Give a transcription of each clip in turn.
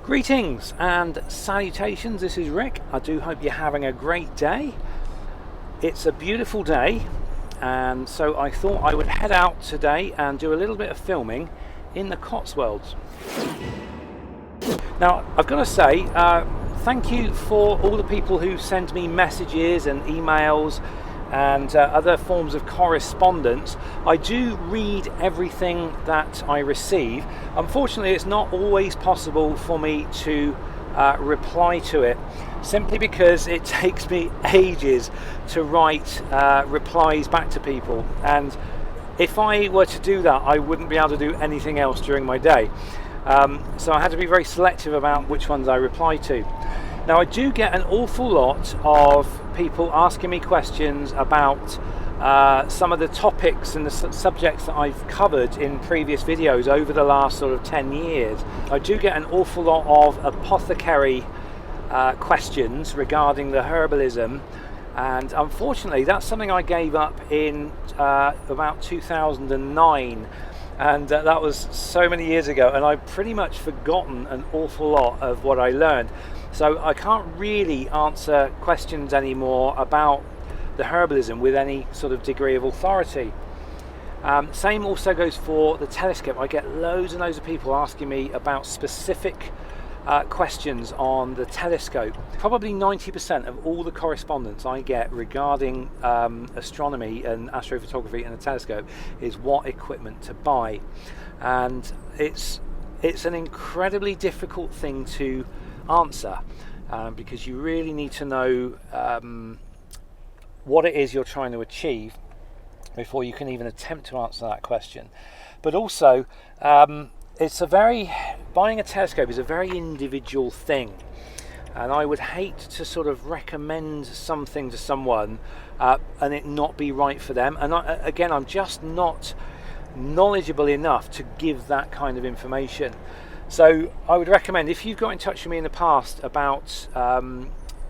Greetings and salutations, this is Rick. I do hope you're having a great day. It's a beautiful day, and so I thought I would head out today and do a little bit of filming in the Cotswolds. Now, I've got to say, thank you for all the people who send me messages and emails and other forms of correspondence. I do read everything that I receive. Unfortunately, it's not always possible for me to reply to it, simply because it takes me ages to write replies back to people, and if I were to do that, I wouldn't be able to do anything else during my day. So I had to be very selective about which ones I reply to. Now, I do get an awful lot of people asking me questions about some of the topics and the subjects that I've covered in previous videos over the last sort of 10 years. I do get an awful lot of apothecary questions regarding the herbalism, and unfortunately that's something I gave up in about 2009, and that was so many years ago, and I've pretty much forgotten an awful lot of what I learned. So I can't really answer questions anymore about the herbalism with any sort of degree of authority. Same also goes for the telescope. I get loads and loads of people asking me about specific questions on the telescope. Probably 90% of all the correspondence I get regarding astronomy and astrophotography and the telescope is what equipment to buy, and it's an incredibly difficult thing to answer, because you really need to know what it is you're trying to achieve before you can even attempt to answer that question. But also, buying a telescope is a very individual thing, and I would hate to sort of recommend something to someone and it not be right for them. And again, I'm just not knowledgeable enough to give that kind of information. So I would recommend, if you've got in touch with me in the past about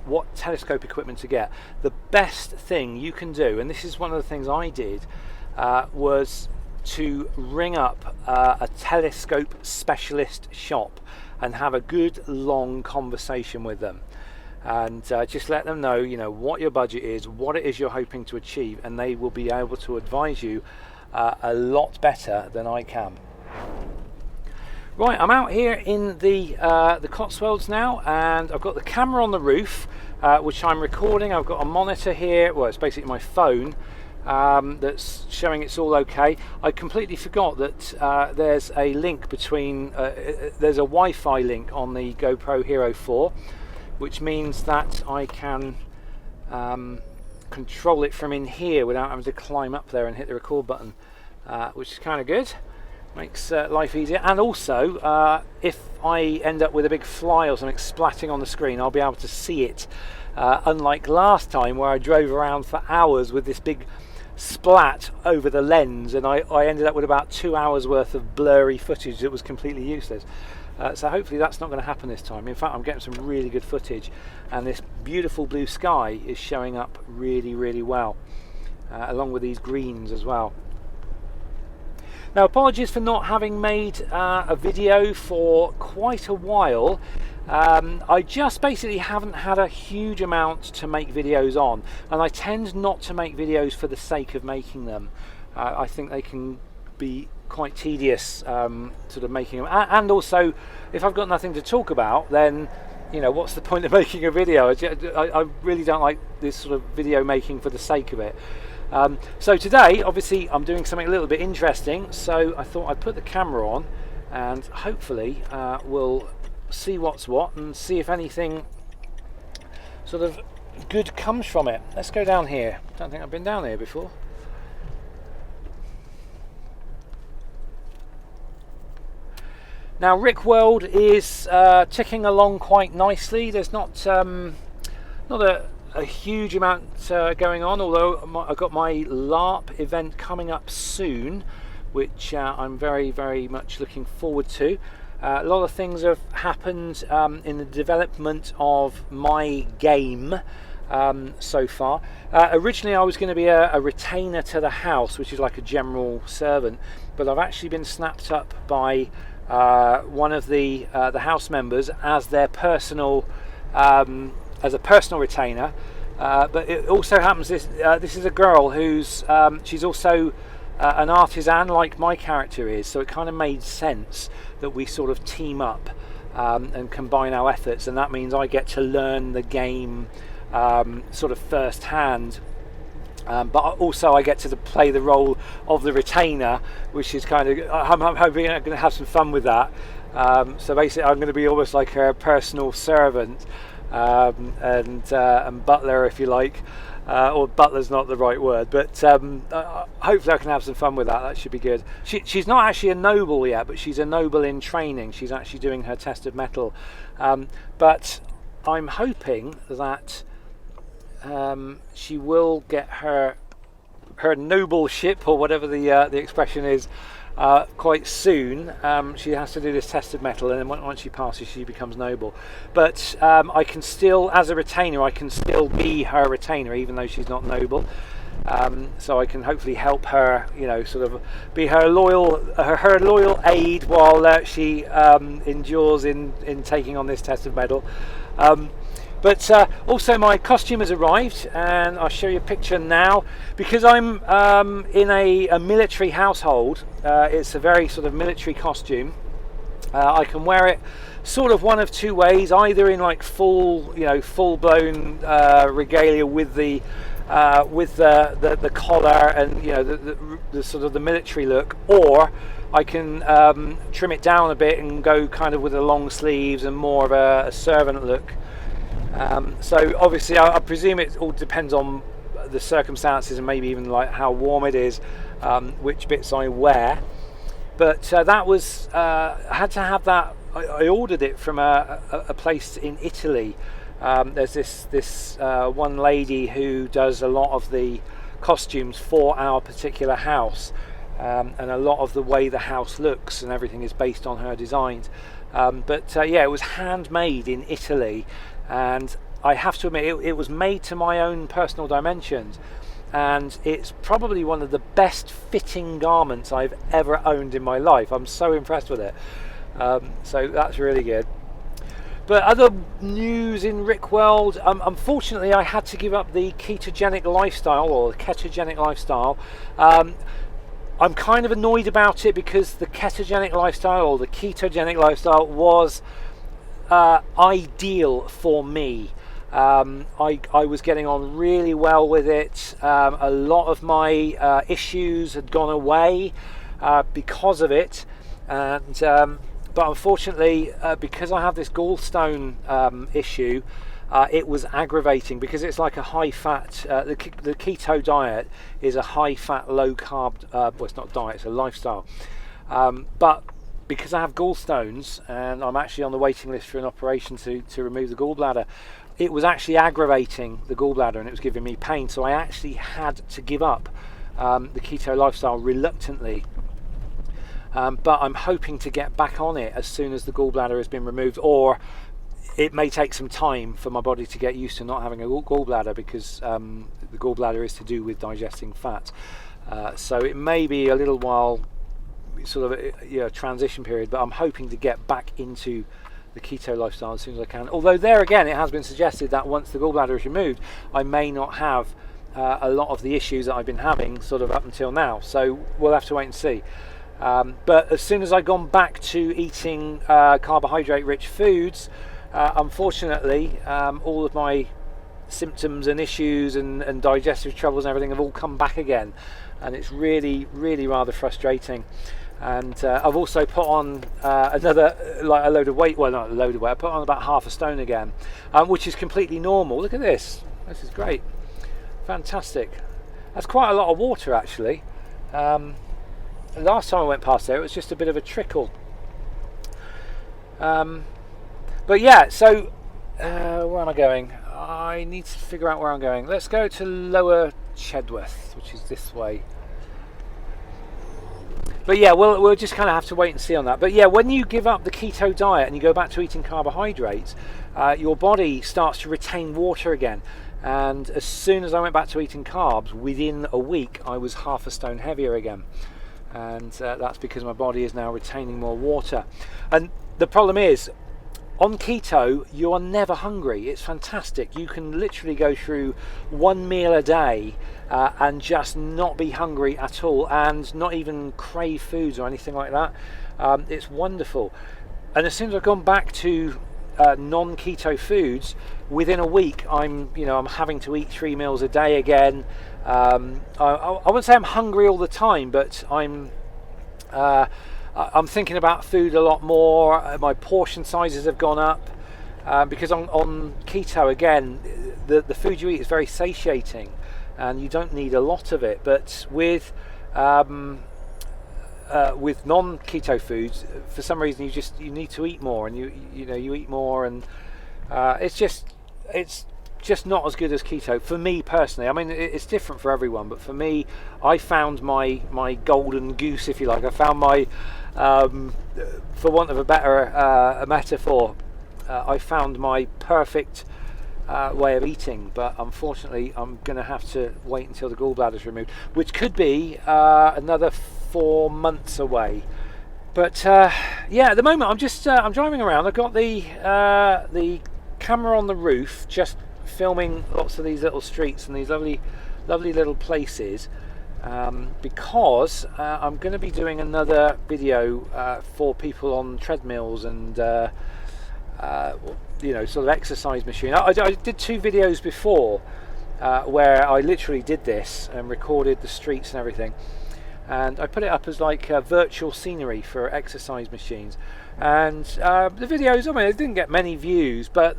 what telescope equipment to get, the best thing you can do, and this is one of the things I did, was to ring up a telescope specialist shop and have a good long conversation with them, and just let them know, what your budget is, what it is you're hoping to achieve, and they will be able to advise you a lot better than I can. Right, I'm out here in the Cotswolds now, and I've got the camera on the roof, which I'm recording. I've got a monitor here, well, it's basically my phone, that's showing it's all okay. I completely forgot that there's a link between, there's a Wi-Fi link on the GoPro Hero 4, which means that I can control it from in here without having to climb up there and hit the record button, which is kind of good. Makes life easier. And also, if I end up with a big fly or something splatting on the screen, I'll be able to see it, unlike last time where I drove around for hours with this big splat over the lens, and I ended up with about 2 hours worth of blurry footage that was completely useless. So hopefully that's not going to happen this time. In fact, I'm getting some really good footage, and this beautiful blue sky is showing up really, really well, along with these greens as well. Now, apologies for not having made a video for quite a while. I just basically haven't had a huge amount to make videos on, and I tend not to make videos for the sake of making them. I think they can be quite tedious, sort of making them, and also if I've got nothing to talk about, then what's the point of making a video? I really don't like this sort of video making for the sake of it. So today, obviously, I'm doing something a little bit interesting, so I thought I'd put the camera on, and hopefully we'll see what's what and see if anything sort of good comes from it. Let's go down here. Don't think I've been down here before. Now, Rick World is ticking along quite nicely. There's not a huge amount going on, although I've got my LARP event coming up soon, which I'm very, very much looking forward to. A lot of things have happened in the development of my game so far. Originally I was going to be a retainer to the house, which is like a general servant, but I've actually been snapped up by one of the house members as their personal as a personal retainer. But it also happens this is a girl who's she's also an artisan like my character is, so it kind of made sense that we sort of team up and combine our efforts, and that means I get to learn the game sort of first hand. But also I get to play the role of the retainer, which is kind of, I'm hoping I'm going to have some fun with that. So basically I'm going to be almost like her personal servant and butler, if you like, or butler's not the right word, but hopefully I can have some fun with that. That should be good. She's not actually a noble yet, but she's a noble in training. She's actually doing her test of mettle. But I'm hoping that she will get her nobleship, or whatever the expression is, quite soon. She has to do this test of mettle, and then once she passes, she becomes noble. But I can still, as a retainer, I can still be her retainer, even though she's not noble. So I can hopefully help her, sort of be her loyal aid while she endures in taking on this test of mettle. But also my costume has arrived, and I'll show you a picture now. Because I'm in a military household, it's a very sort of military costume. I can wear it sort of one of two ways, either in like full-blown regalia with the collar and the sort of the military look, or I can trim it down a bit and go kind of with the long sleeves and more of a servant look. So obviously I presume it all depends on the circumstances and maybe even like how warm it is, which bits I wear. But that was I had to have that. I ordered it from a place in Italy. There's this one lady who does a lot of the costumes for our particular house, and a lot of the way the house looks and everything is based on her designs. But it was handmade in Italy, and I have to admit it was made to my own personal dimensions, and it's probably one of the best fitting garments I've ever owned in my life. I'm so impressed with it. So that's really good. But other news in Rickworld, unfortunately I had to give up the ketogenic lifestyle, or the ketogenic lifestyle. I'm kind of annoyed about it because the ketogenic lifestyle, or the ketogenic lifestyle, was ideal for me. I was getting on really well with it. A lot of my issues had gone away because of it, and but unfortunately because I have this gallstone issue, it was aggravating, because it's like a high fat, the keto diet is a high fat, low carb, well, it's not diet, it's a lifestyle, but because I have gallstones and I'm actually on the waiting list for an operation to remove the gallbladder, it was actually aggravating the gallbladder and it was giving me pain, so I actually had to give up the keto lifestyle reluctantly. But I'm hoping to get back on it as soon as the gallbladder has been removed, or it may take some time for my body to get used to not having a gallbladder, because the gallbladder is to do with digesting fat. So it may be a little while, sort of a transition period, but I'm hoping to get back into the keto lifestyle as soon as I can. Although there again, it has been suggested that once the gallbladder is removed, I may not have a lot of the issues that I've been having sort of up until now. So we'll have to wait and see. But as soon as I've gone back to eating carbohydrate-rich foods, unfortunately, all of my symptoms and issues and digestive troubles and everything have all come back again, and it's really, really rather frustrating. And I've also put on another, like a load of weight. Well, not a load of weight. I put on about half a stone again, which is completely normal. Look at this. This is great. Fantastic. That's quite a lot of water, actually. Last time I went past there, it was just a bit of a trickle. But yeah, so where am I going? I need to figure out where I'm going. Let's go to Lower Chedworth, which is this way. But yeah, we'll just kind of have to wait and see on that. But yeah, when you give up the keto diet and you go back to eating carbohydrates, your body starts to retain water again. And as soon as I went back to eating carbs, within a week I was half a stone heavier again. and that's because my body is now retaining more water. And the problem is, on keto, you are never hungry. It's fantastic. You can literally go through one meal a day and just not be hungry at all, and not even crave foods or anything like that. It's wonderful. And as soon as I've gone back to non-keto foods, within a week I'm having to eat 3 meals a day again. I wouldn't say I'm hungry all the time, but I'm thinking about food a lot more. My portion sizes have gone up because on keto, again, the food you eat is very satiating and you don't need a lot of it. But with non-keto foods, for some reason you need to eat more, and you eat more, and it's just not as good as keto for me personally. I mean, it's different for everyone, but for me, I found my golden goose, if you like. I found my, for want of a better a metaphor, I found my perfect way of eating. But unfortunately, I'm going to have to wait until the gallbladder's removed, which could be another 4 months away. But yeah, at the moment I'm driving around. I've got the camera on the roof, just filming lots of these little streets and these lovely little places, because I'm going to be doing another video for people on treadmills and sort of exercise machine. I did 2 videos before where I literally did this and recorded the streets and everything, and I put it up as like virtual scenery for exercise machines. And the videos, I mean, it didn't get many views, but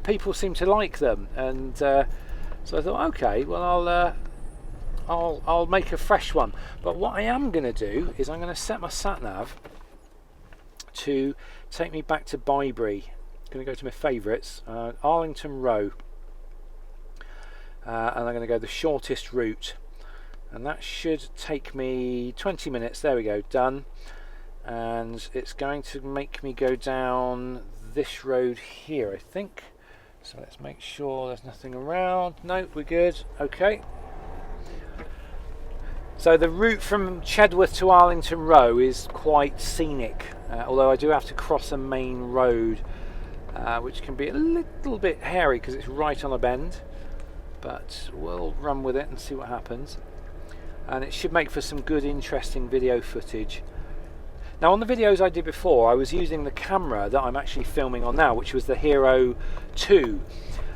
people seem to like them, and so I thought, okay, well, I'll make a fresh one. But what I am going to do is I'm going to set my sat nav to take me back to Bybury. I'm going to go to my favourites, Arlington Row, and I'm going to go the shortest route, and that should take me 20 minutes. There we go, done. And it's going to make me go down this road here, I think. So let's make sure there's nothing around. No, we're good. Okay. So the route from Chedworth to Arlington Row is quite scenic, although I do have to cross a main road, which can be a little bit hairy because it's right on a bend. But we'll run with it and see what happens. And it should make for some good, interesting video footage. Now, on the videos I did before, I was using the camera that I'm actually filming on now, which was the Hero 2.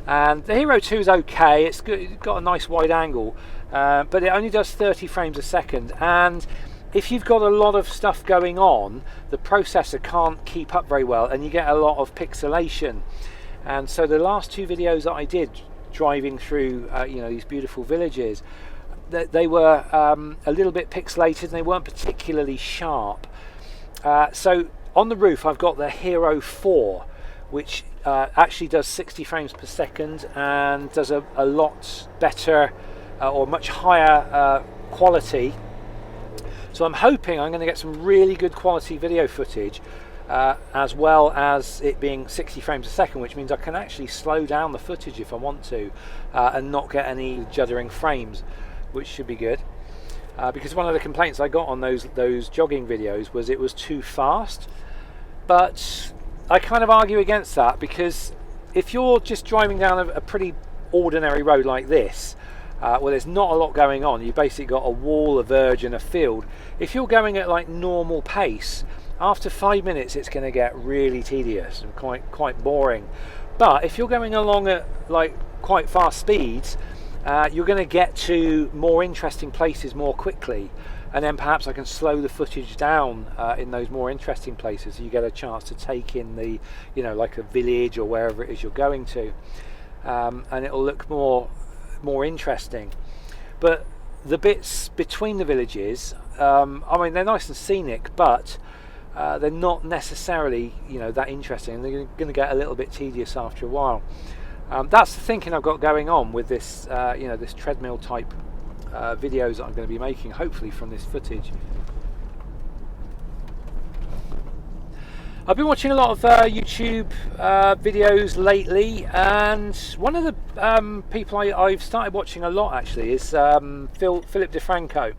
And the Hero 2 is okay, it's got a nice wide angle, but it only does 30 frames a second. And if you've got a lot of stuff going on, the processor can't keep up very well, and you get a lot of pixelation. And so the last 2 videos that I did, driving through these beautiful villages, they were a little bit pixelated, and they weren't particularly sharp. So on the roof I've got the Hero 4, which actually does 60 frames per second and does a lot better or much higher quality. So I'm hoping I'm going to get some really good quality video footage, as well as it being 60 frames a second, which means I can actually slow down the footage if I want to, and not get any juddering frames, which should be good. Because one of the complaints I got on those jogging videos was it was too fast, but I kind of argue against that, because if you're just driving down a pretty ordinary road like this, where there's not a lot going on, you've basically got a wall, a verge and a field. If you're going at like normal pace, after 5 minutes it's going to get really tedious and quite boring. But if you're going along at like quite fast speeds, you're going to get to more interesting places more quickly, and then perhaps I can slow the footage down in those more interesting places, so you get a chance to take in the, like a village or wherever it is you're going to, and it'll look more interesting. But the bits between the villages, I mean, they're nice and scenic, but they're not necessarily that interesting. They're going to get a little bit tedious after a while. That's the thinking I've got going on with this, this treadmill type videos that I'm going to be making, hopefully from this footage. I've been watching a lot of YouTube videos lately, and one of the people I've started watching a lot actually is Philip DeFranco.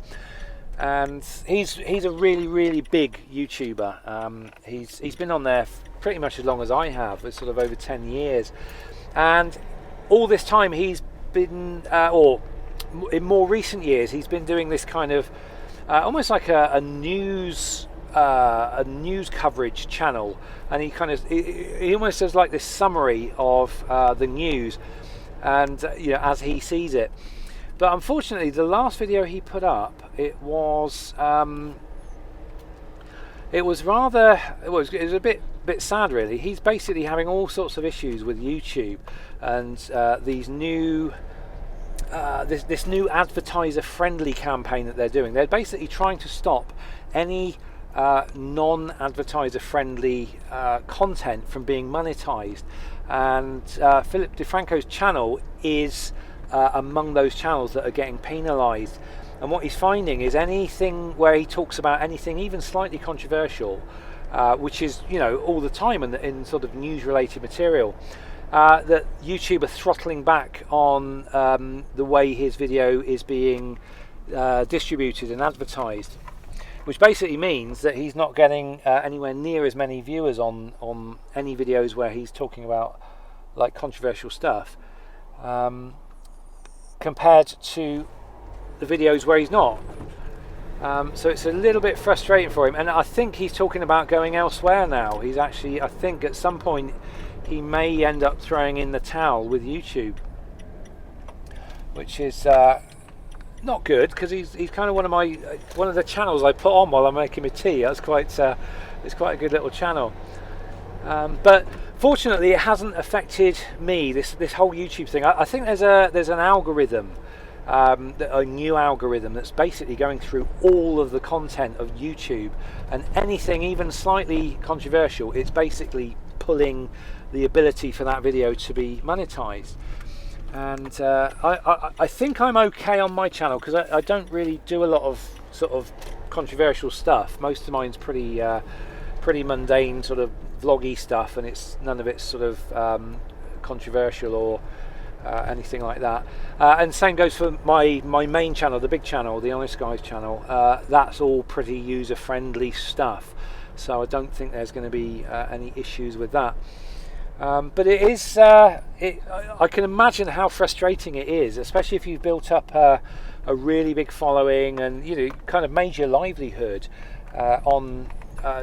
and he's a really big YouTuber. He's been on there pretty much as long as I have. It's sort of over 10 years, and all this time he's been, or in more recent years, he's been doing this kind of almost like a news coverage channel, and he almost does like this summary of the news, and as he sees it. But unfortunately, the last video he put up, it was a bit sad, really. He's basically having all sorts of issues with YouTube, and these new this new advertiser friendly campaign that they're doing. They're basically trying to stop any non-advertiser friendly content from being monetized, and Philip DeFranco's channel is among those channels that are getting penalized. And what he's finding is anything where he talks about anything even slightly controversial, which is all the time in sort of news related material, that YouTube are throttling back on the way his video is being distributed and advertised, which basically means that he's not getting anywhere near as many viewers on any videos where he's talking about like controversial stuff, compared to the videos where he's not. So it's a little bit frustrating for him, and I think he's talking about going elsewhere now. He's actually, I think at some point he may end up throwing in the towel with YouTube, which is not good, because he's kind of one of the channels I put on while I'm making my tea. That's quite it's quite a good little channel. But fortunately, it hasn't affected me. This whole YouTube thing. I think there's an algorithm, a new algorithm that's basically going through all of the content of YouTube, and anything even slightly controversial, it's basically pulling the ability for that video to be monetized. And I think I'm okay on my channel, because I don't really do a lot of sort of controversial stuff. Most of mine's pretty mundane sort of vloggy stuff, and none of it's sort of controversial or anything like that. And same goes for my main channel, the big channel, the Honest Guys channel. That's all pretty user friendly stuff, so I don't think there's going to be any issues with that. But it is, I can imagine how frustrating it is, especially if you've built up a really big following and kind of made your livelihood on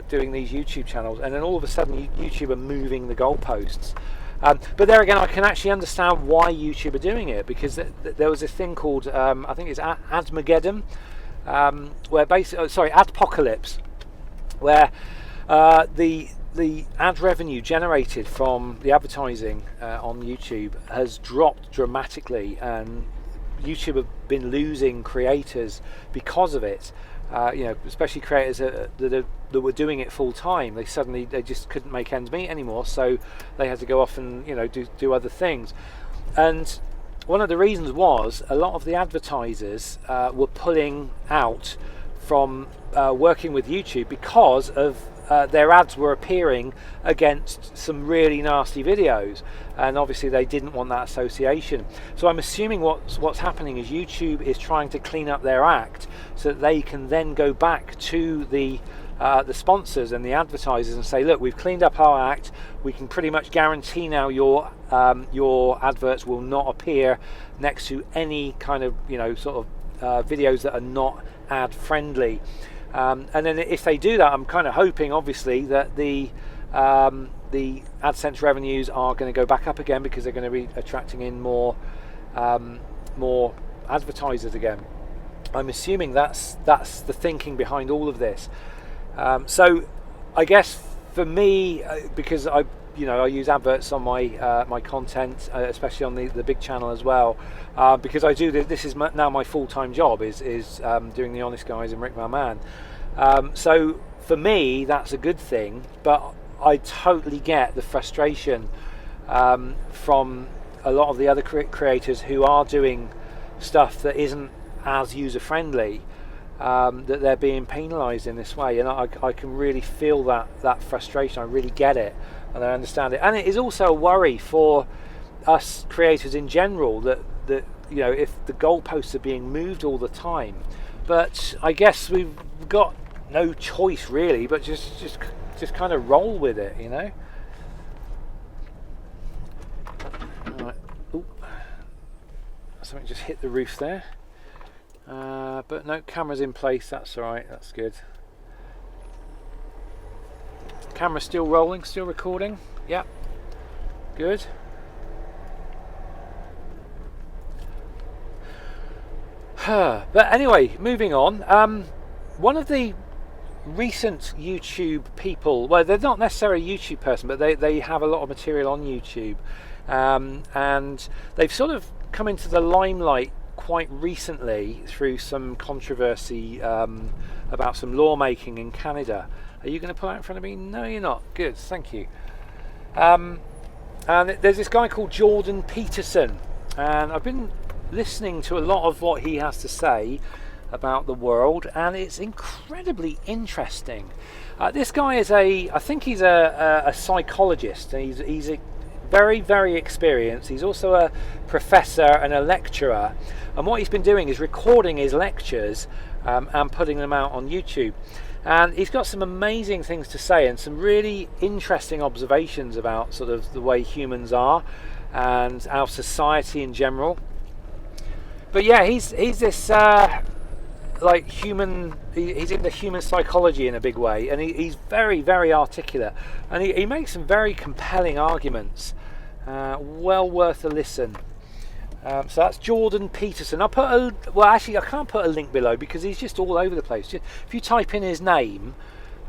doing these YouTube channels, and then all of a sudden YouTube are moving the goalposts. But there again, I can actually understand why YouTube are doing it, because there was a thing called I think it's Admageddon, where basically, Adpocalypse, where the ad revenue generated from the advertising on YouTube has dropped dramatically, and YouTube have been losing creators because of it. Especially creators that were doing it full time. They just couldn't make ends meet anymore, so they had to go off and do other things. And one of the reasons was a lot of the advertisers were pulling out from working with YouTube because of their ads were appearing against some really nasty videos, and obviously they didn't want that association. So I'm assuming what's happening is YouTube is trying to clean up their act so that they can then go back to the sponsors and the advertisers and say, look, we've cleaned up our act. We can pretty much guarantee now your adverts will not appear next to any kind of sort of videos that are not ad friendly. And then if they do that, I'm kind of hoping, obviously, that the AdSense revenues are going to go back up again, because they're going to be attracting in more advertisers again. I'm assuming that's the thinking behind all of this. So I guess for me, because I use adverts on my content, especially on the big channel as well, because I do this is now my full-time job is doing the Honest Guys and Rickvanman. So for me, that's a good thing, but I totally get the frustration from a lot of the other creators who are doing stuff that isn't as user-friendly, that they're being penalised in this way, and I can really feel that frustration. I really get it, and I understand it. And it is also a worry for us creators in general that if the goalposts are being moved all the time, but I guess we've got no choice really, but just kind of roll with it, you know. Right. Ooh. Something just hit the roof there, but no, camera's in place. That's all right. That's good. Camera's still rolling, still recording. Yep. Good. But anyway, moving on. One of the recent YouTube people, well, they're not necessarily a YouTube person, but they have a lot of material on YouTube, and they've sort of come into the limelight quite recently through some controversy about some lawmaking in Canada. Are you going to pull out in front of me? No, you're not. Good, thank you. And there's this guy called Jordan Peterson, and I've been listening to a lot of what he has to say about the world, and it's incredibly interesting. This guy is I think he's a psychologist, and he's very, very experienced. He's also a professor and a lecturer, and what he's been doing is recording his lectures and putting them out on YouTube. And he's got some amazing things to say and some really interesting observations about sort of the way humans are and our society in general. But yeah, he's this like human. He's into human psychology in a big way, and he's very, very articulate, and he makes some very compelling arguments. Well worth a listen. So that's Jordan Peterson. I'll put I can't put a link below because he's just all over the place. If you type in his name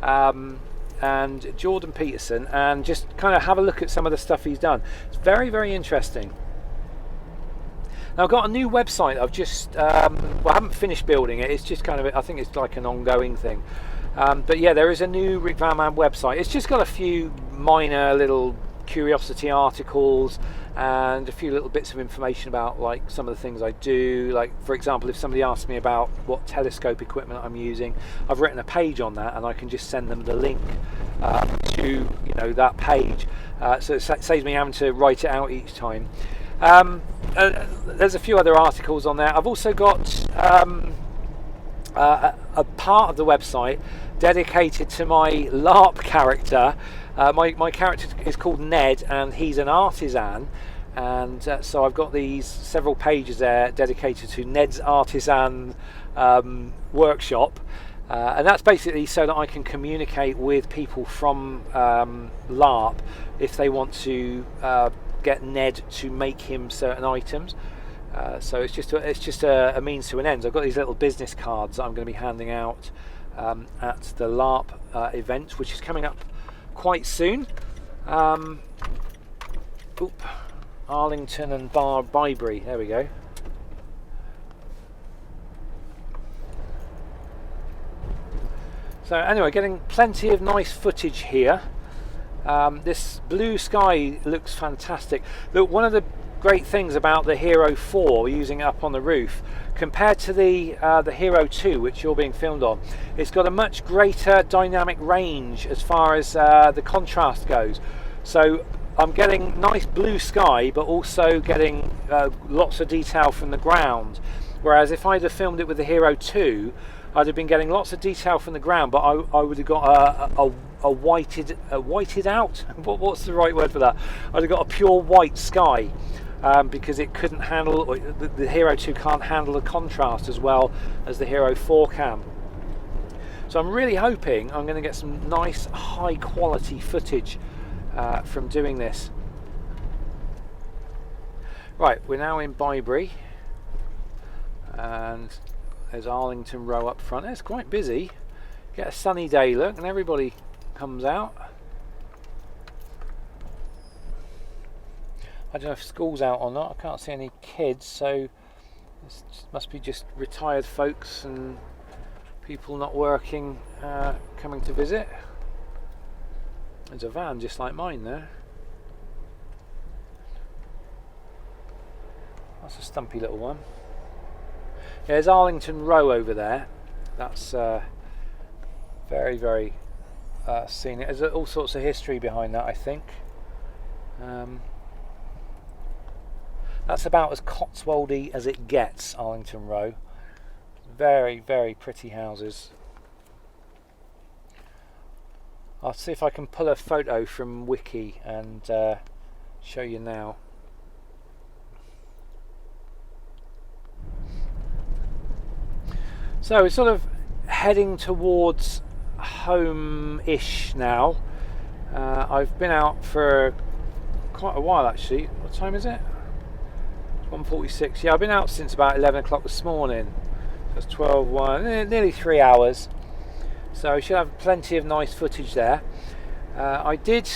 and Jordan Peterson and just kind of have a look at some of the stuff he's done, it's very, very interesting. Now I've got a new website. I've just I haven't finished building it. It's just kind of, I think it's like an ongoing thing. But yeah, there is a new Rickvanman website. It's just got a few minor little curiosity articles and a few little bits of information about like some of the things I do. Like, for example, if somebody asks me about what telescope equipment I'm using, I've written a page on that, and I can just send them the link to that page. So it saves me having to write it out each time. There's a few other articles on there. I've also got a part of the website dedicated to my LARP character. My character is called Ned, and he's an artisan, and so I've got these several pages there dedicated to Ned's artisan workshop, and that's basically so that I can communicate with people from LARP if they want to get Ned to make him certain items. So it's just a means to an end. I've got these little business cards that I'm going to be handing out at the LARP event, which is coming up quite soon. Arlington and Bybury. There we go. So anyway, getting plenty of nice footage here. This blue sky looks fantastic. Look, one of the great things about the Hero 4, using it up on the roof, compared to the Hero 2, which you're being filmed on, it's got a much greater dynamic range as far as the contrast goes. So I'm getting nice blue sky, but also getting lots of detail from the ground. Whereas if I'd have filmed it with the Hero 2, I'd have been getting lots of detail from the ground, but I would have got a whited out. What's the right word for that? I'd have got a pure white sky. Because it couldn't handle, the Hero 2 can't handle the contrast as well as the Hero 4 can. So I'm really hoping I'm going to get some nice high quality footage from doing this. Right, we're now in Bybury, and there's Arlington Row up front. It's quite busy. Get a sunny day look, and everybody comes out. I don't know if school's out or not. I can't see any kids, so it must be just retired folks and people not working coming to visit. There's a van just like mine there. That's a stumpy little one. Yeah, there's Arlington Row over there. That's very, very scenic. There's all sorts of history behind that, I think. That's about as Cotswoldy as it gets, Arlington Row. very, very pretty houses. I'll see if I can pull a photo from Wiki and show you now. So we're sort of heading towards home-ish now. I've been out for quite a while actually. What time is it? 1:46. Yeah, I've been out since about 11 o'clock this morning. So it's 12, 1, nearly 3 hours. So I should have plenty of nice footage there. I did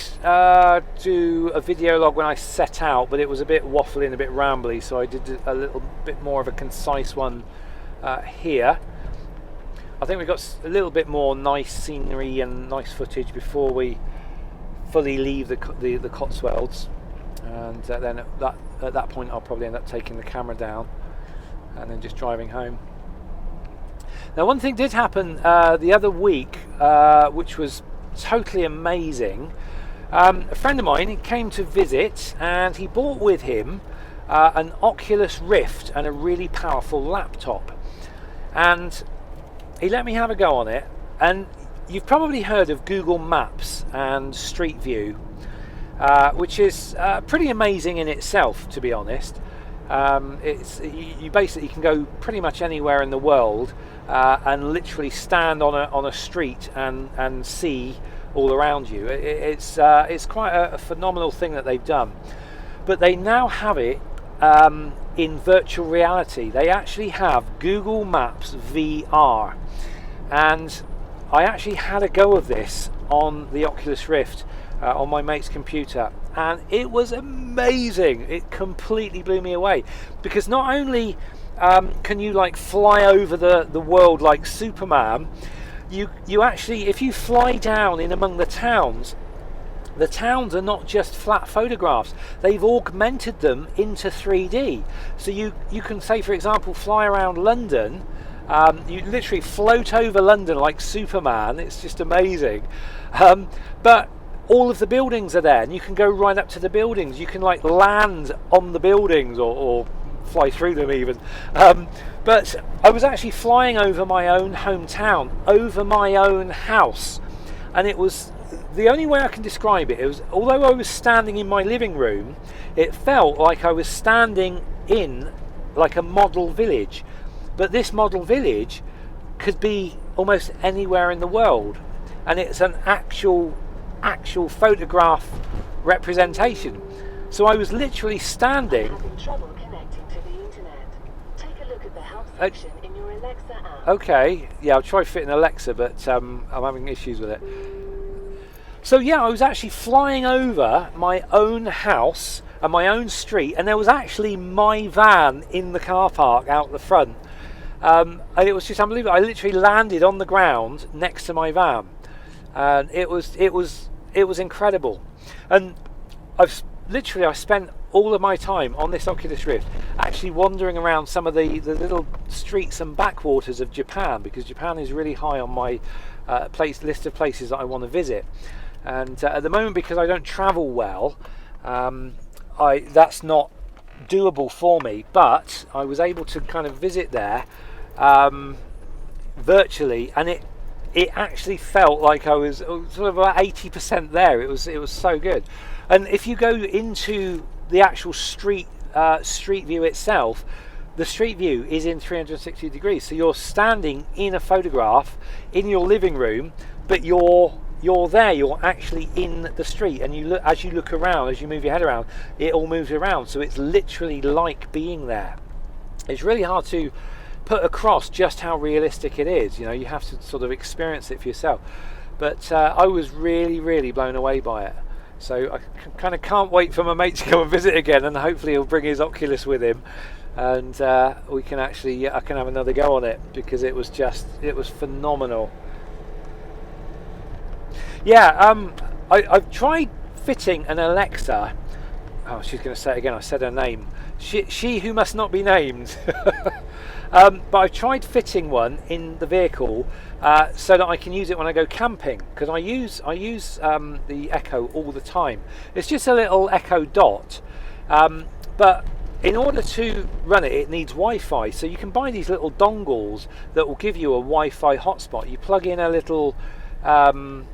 do a video log when I set out, but it was a bit waffling, a bit rambly, so I did a little bit more of a concise one here. I think we've got a little bit more nice scenery and nice footage before we fully leave the Cotswolds, and then at that point I'll probably end up taking the camera down and then just driving home. Now, one thing did happen the other week, which was totally amazing. A friend of mine, he came to visit and he brought with him an Oculus Rift and a really powerful laptop, and he let me have a go on it. And you've probably heard of Google Maps and Street View, which is pretty amazing in itself, to be honest. You basically can go pretty much anywhere in the world and literally stand on a street and see all around you. It's quite a phenomenal thing that they've done. But they now have it in virtual reality. They actually have Google Maps VR, and I actually had a go of this on the Oculus Rift on my mate's computer, and it was amazing. It completely blew me away, because not only can you like fly over the world like Superman, you actually, if you fly down in among the towns are not just flat photographs. They've augmented them into 3D. So you can say, for example, fly around London. You literally float over London like Superman. It's just amazing. But all of the buildings are there, and you can go right up to the buildings. You can like land on the buildings or fly through them even. But I was actually flying over my own hometown, over my own house, and it was, the only way I can describe it, was, although I was standing in my living room, it felt like I was standing in like a model village. But this model village could be almost anywhere in the world, and it's an actual photograph representation. So I was literally standing. Having trouble connecting to the internet? Take a look at the help section in your Alexa app. Okay, yeah, I'll try fitting Alexa, but I'm having issues with it. So yeah, I was actually flying over my own house and my own street, and there was actually my van in the car park out the front. And it was just unbelievable. I literally landed on the ground next to my van, and it was incredible. And I spent all of my time on this Oculus Rift actually wandering around some of the little streets and backwaters of Japan, because Japan is really high on my list of places that I want to visit. And at the moment, because I don't travel well, that's not doable for me. But I was able to kind of visit there virtually, and it actually felt like I was sort of about 80% there. It was so good. And if you go into the actual street view itself, the street view is in 360 degrees. So you're standing in a photograph in your living room, but you're there, you're actually in the street, and you look, as you look around, as you move your head around, it all moves around. So it's literally like being there. It's really hard to put across just how realistic it is. You know, you have to sort of experience it for yourself. But I was really, really blown away by it. So I kind of can't wait for my mate to come and visit again, and hopefully he'll bring his Oculus with him, and we can actually, I can have another go on it, because it was phenomenal. Yeah, I've tried fitting an Alexa. Oh, she's going to say it again. I said her name. She who must not be named. But I've tried fitting one in the vehicle so that I can use it when I go camping, because I use the Echo all the time. It's just a little Echo Dot, but in order to run it, it needs Wi-Fi. So you can buy these little dongles that will give you a Wi-Fi hotspot. You plug in a little, like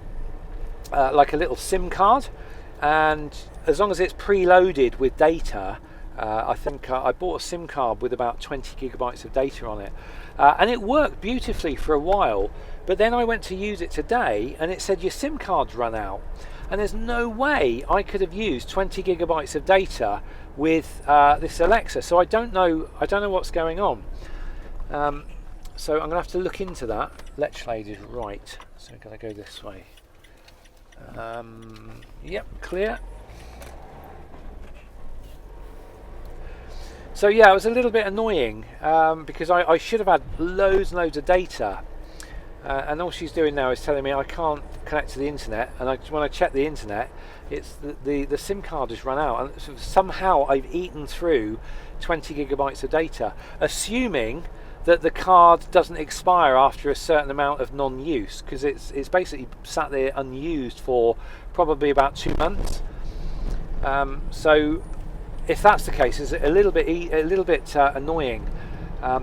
a little SIM card, and as long as it's preloaded with data, I think I bought a SIM card with about 20 gigabytes of data on it, and it worked beautifully for a while. But then I went to use it today, and it said your SIM card's run out. And there's no way I could have used 20 gigabytes of data with this Alexa. So I don't know what's going on. So I'm going to have to look into that. Lechlade is right. So I'm going to go this way. Yep, clear. So yeah, it was a little bit annoying because I should have had loads and loads of data. And all she's doing now is telling me I can't connect to the internet, and when I check the internet, it's the SIM card has run out, and somehow I've eaten through 20 gigabytes of data, assuming that the card doesn't expire after a certain amount of non-use, because it's basically sat there unused for probably about 2 months. So if that's the case, it's a little bit annoying.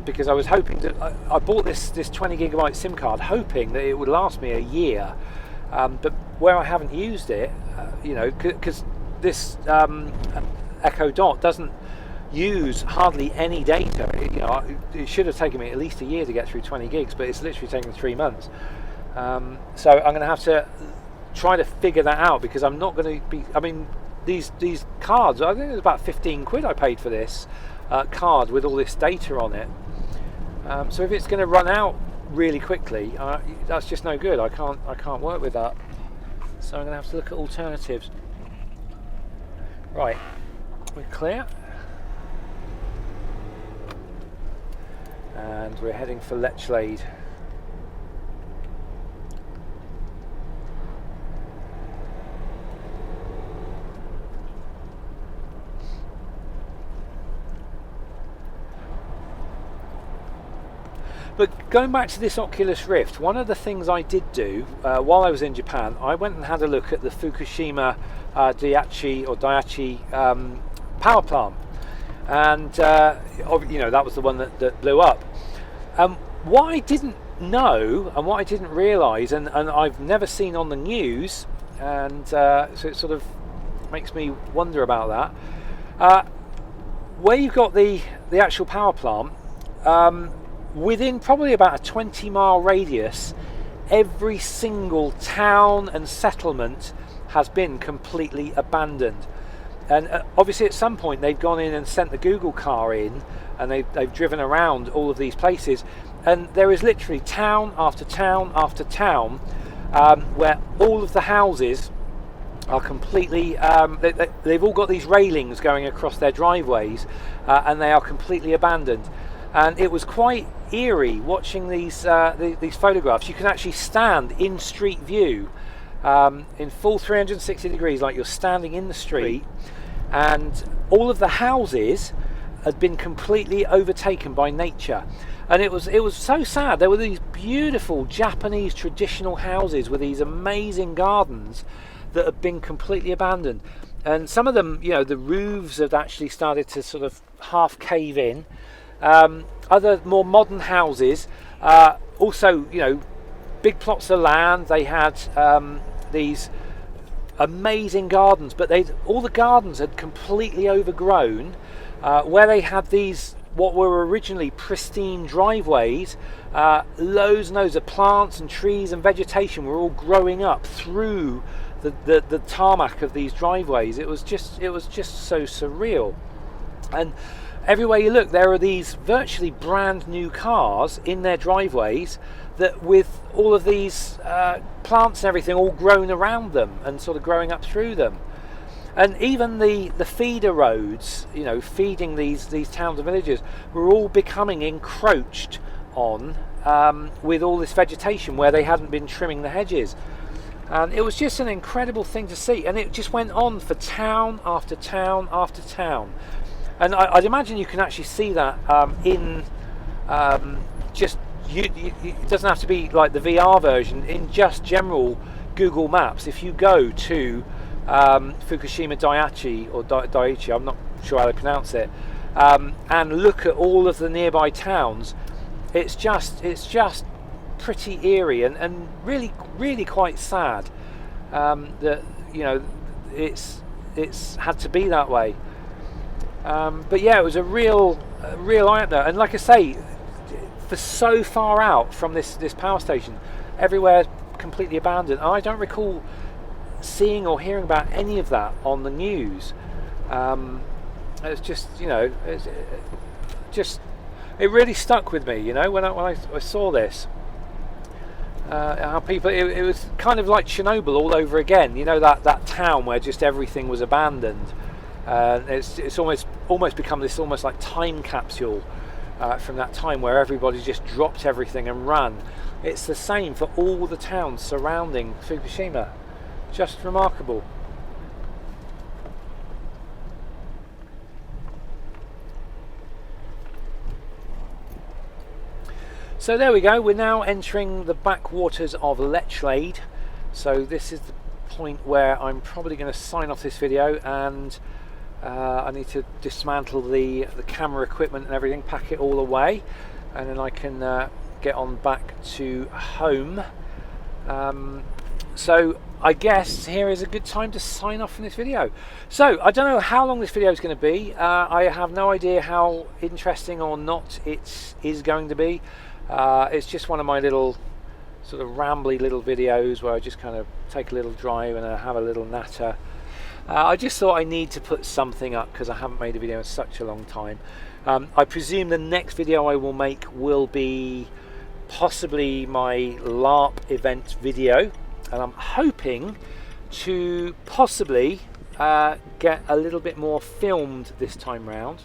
Because I was hoping that I bought this 20 gigabyte SIM card hoping that it would last me a year, but where I haven't used it, because this Echo Dot doesn't use hardly any data. It should have taken me at least a year to get through 20 gigs, but it's literally taken 3 months. So I'm going to have to try to figure that out, because I'm not going to be. I mean, these cards, I think it was about 15 quid I paid for this card with all this data on it. So if it's going to run out really quickly, that's just no good. I can't work with that. So I'm going to have to look at alternatives. Right, we're clear, and we're heading for Lechlade. But going back to this Oculus Rift, one of the things I did do while I was in Japan, I went and had a look at the Fukushima Daiichi power plant, and that was the one that blew up. What I didn't know and what I didn't realise, and I've never seen on the news, and so it sort of makes me wonder about that. Where you've got the actual power plant, within probably about a 20-mile radius, every single town and settlement has been completely abandoned. And obviously at some point they've gone in and sent the Google car in, and they've driven around all of these places, and there is literally town after town after town where all of the houses are completely, they've all got these railings going across their driveways, and they are completely abandoned. And it was quite eerie watching these photographs. You can actually stand in street view in full 360 degrees, like you're standing in the street, and all of the houses had been completely overtaken by nature. And it was so sad. There were these beautiful Japanese traditional houses with these amazing gardens that had been completely abandoned. And some of them, the roofs had actually started to sort of half cave in. Other more modern houses, also, big plots of land. They had these amazing gardens, but all the gardens had completely overgrown. Where they had these, what were originally pristine driveways, loads and loads of plants and trees and vegetation were all growing up through the tarmac of these driveways. It was just so surreal. And everywhere you look, there are these virtually brand new cars in their driveways, that with all of these plants and everything all grown around them and sort of growing up through them. And even the feeder roads, feeding these towns and villages, were all becoming encroached on with all this vegetation where they hadn't been trimming the hedges. And it was just an incredible thing to see, and it just went on for town after town after town. And I'd imagine you can actually see that in it doesn't have to be like the VR version, in just general Google Maps. If you go to Fukushima Daiichi, or Daiichi, I'm not sure how they pronounce it, and look at all of the nearby towns, it's just pretty eerie and really quite sad that, you know, it's had to be that way. But yeah, it was a real eye-opener, and like I say, for so far out from this power station, everywhere completely abandoned. I don't recall seeing or hearing about any of that on the news. It's just, you know, it really stuck with me, you know, when I saw this. How people, it was kind of like Chernobyl all over again, you know, that town where just everything was abandoned. It's almost become this almost like time capsule from that time where everybody just dropped everything and ran. It's the same for all the towns surrounding Fukushima. Just remarkable. So there we go, we're now entering the backwaters of Lechlade. So this is the point where I'm probably going to sign off this video, and I need to dismantle the camera equipment and everything, pack it all away, and then I can get on back to home. So I guess here is a good time to sign off from this video. So I don't know how long this video is going to be. I have no idea how interesting or not it is going to be. It's just one of my little sort of rambly little videos where I just kind of take a little drive and I have a little natter. I just thought I need to put something up because I haven't made a video in such a long time. I presume the next video I will make will be possibly my LARP event video, and I'm hoping to possibly get a little bit more filmed this time round,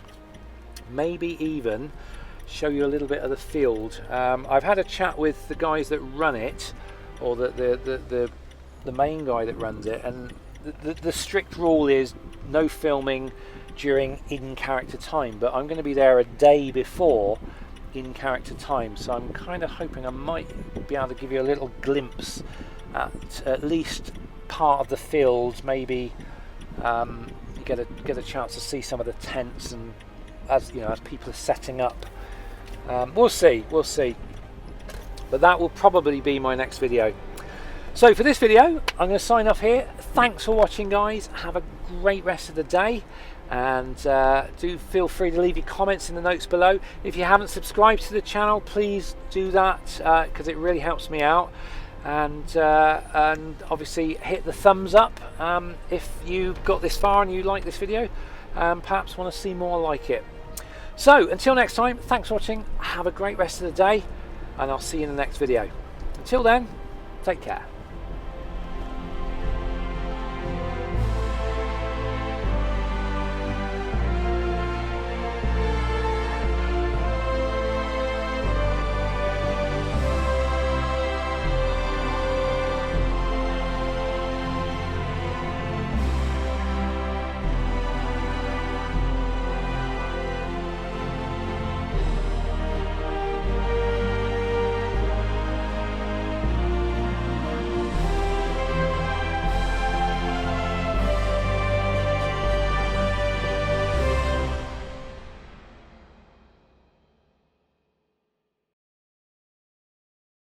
maybe even show you a little bit of the field. I've had a chat with the guys that run it, or the main guy that runs it, and the strict rule is no filming during in-character time, but I'm going to be there a day before in-character time, so I'm kind of hoping I might be able to give you a little glimpse at least part of the field. Maybe you get a chance to see some of the tents, and as you know, as people are setting up. We'll see, but that will probably be my next video. So for this video, I'm going to sign off here. Thanks for watching, guys. Have a great rest of the day, and do feel free to leave your comments in the notes below. If you haven't subscribed to the channel, please do that because it really helps me out. And obviously hit the thumbs up if you got this far and you like this video, and perhaps want to see more like it. So until next time, thanks for watching. Have a great rest of the day, and I'll see you in the next video. Until then, take care.